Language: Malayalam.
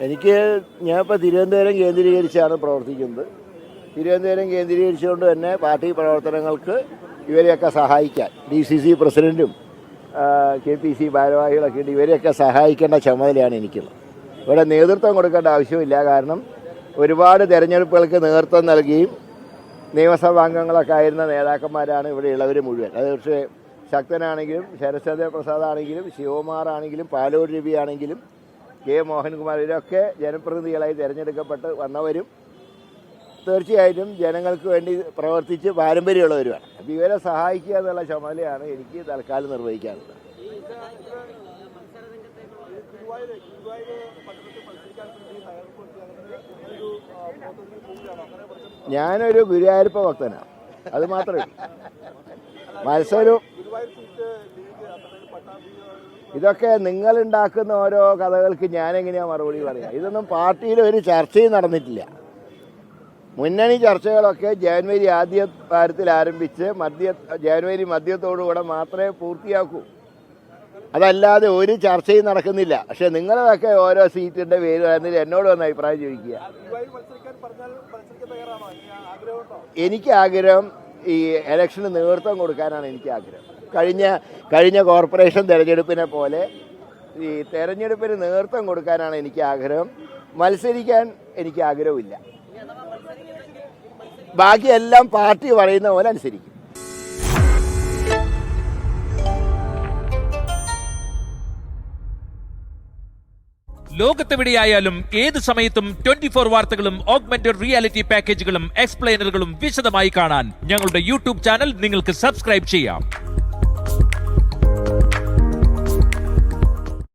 ഞാനിപ്പോൾ തിരുവനന്തപുരം കേന്ദ്രീകരിച്ചാണ് പ്രവർത്തിക്കുന്നത്. തിരുവനന്തപുരം കേന്ദ്രീകരിച്ചുകൊണ്ട് തന്നെ പാർട്ടി പ്രവർത്തനങ്ങൾക്ക് ഇവരെയൊക്കെ സഹായിക്കാൻ DCC പ്രസിഡൻറ്റും KPC ഭാരവാഹികളൊക്കെ ഉണ്ട്. ഇവരെയൊക്കെ സഹായിക്കേണ്ട ചുമതലയാണ് എനിക്കുള്ളത്. ഇവിടെ നേതൃത്വം കൊടുക്കേണ്ട ആവശ്യമില്ല. കാരണം ഒരുപാട് തെരഞ്ഞെടുപ്പുകൾക്ക് നേതൃത്വം നൽകിയും നിയമസഭാംഗങ്ങളൊക്കെ ആയിരുന്ന നേതാക്കന്മാരാണ് ഇവിടെ ഉള്ളവർ മുഴുവൻ. അത് പക്ഷേ ശക്തനാണെങ്കിലും ശരത്ചന്ദ്ര പ്രസാദ് ആണെങ്കിലും ശിവകുമാർ ആണെങ്കിലും പാലോട് രവി ആണെങ്കിലും K. മോഹൻകുമാർ, ഇവരൊക്കെ ജനപ്രതിനിധികളായി തിരഞ്ഞെടുക്കപ്പെട്ട് വന്നവരും തീർച്ചയായിട്ടും ജനങ്ങൾക്ക് വേണ്ടി പ്രവർത്തിച്ച് പാരമ്പര്യമുള്ളവരുമാണ്. അപ്പോൾ ഇവരെ സഹായിക്കുക എന്നുള്ള ചുമതലയാണ് എനിക്ക് തൽക്കാലം നിർവഹിക്കാനുള്ളത്. ഞാനൊരു ഗുരുവായൂരപ്പ ഭക്തനാണ്, അത് മാത്രമേ ഉള്ളൂ. മത്സരവും ഇതൊക്കെ നിങ്ങളുണ്ടാക്കുന്ന ഓരോ കഥകൾക്ക് ഞാനെങ്ങനെയാണ് മറുപടി പറയുക? ഇതൊന്നും പാർട്ടിയിൽ ഒരു ചർച്ചയും നടന്നിട്ടില്ല. മുന്നണി ചർച്ചകളൊക്കെ ജനുവരി ആദ്യ വാരത്തിൽ ആരംഭിച്ച് ജനുവരി മധ്യത്തോടുകൂടെ മാത്രമേ പൂർത്തിയാക്കൂ. അതല്ലാതെ ഒരു ചർച്ചയും നടക്കുന്നില്ല. പക്ഷെ നിങ്ങളതൊക്കെ ഓരോ സീറ്റിൻ്റെ പേര് പറയുന്നതിൽ എന്നോട് വന്ന് അഭിപ്രായം ചോദിക്കുക. എനിക്ക് ആഗ്രഹം ഈ ഇലക്ഷന് നേതൃത്വം കൊടുക്കാനാണ് എനിക്ക് ആഗ്രഹം. കഴിഞ്ഞ കോർപ്പറേഷൻ തെരഞ്ഞെടുപ്പിനെ പോലെ ഈ തെരഞ്ഞെടുപ്പിന് നേതൃത്വം കൊടുക്കാനാണ് എനിക്ക് ആഗ്രഹം. മത്സരിക്കാൻ എനിക്ക് ആഗ്രഹമില്ല. ബാക്കിയെല്ലാം പാർട്ടി പറയുന്ന പോലെ അനുസരിക്കും. ലോകത്തെവിടെയായാലും ഏത് സമയത്തും 24 വാർത്തകളും ഓഗ്മെന്റഡ് റിയാലിറ്റി പാക്കേജുകളും എക്സ്പ്ലെയിനറുകളും വിശദമായി കാണാൻ ഞങ്ങളുടെ YouTube ചാനൽ നിങ്ങൾക്ക് സബ്സ്ക്രൈബ് ചെയ്യാം.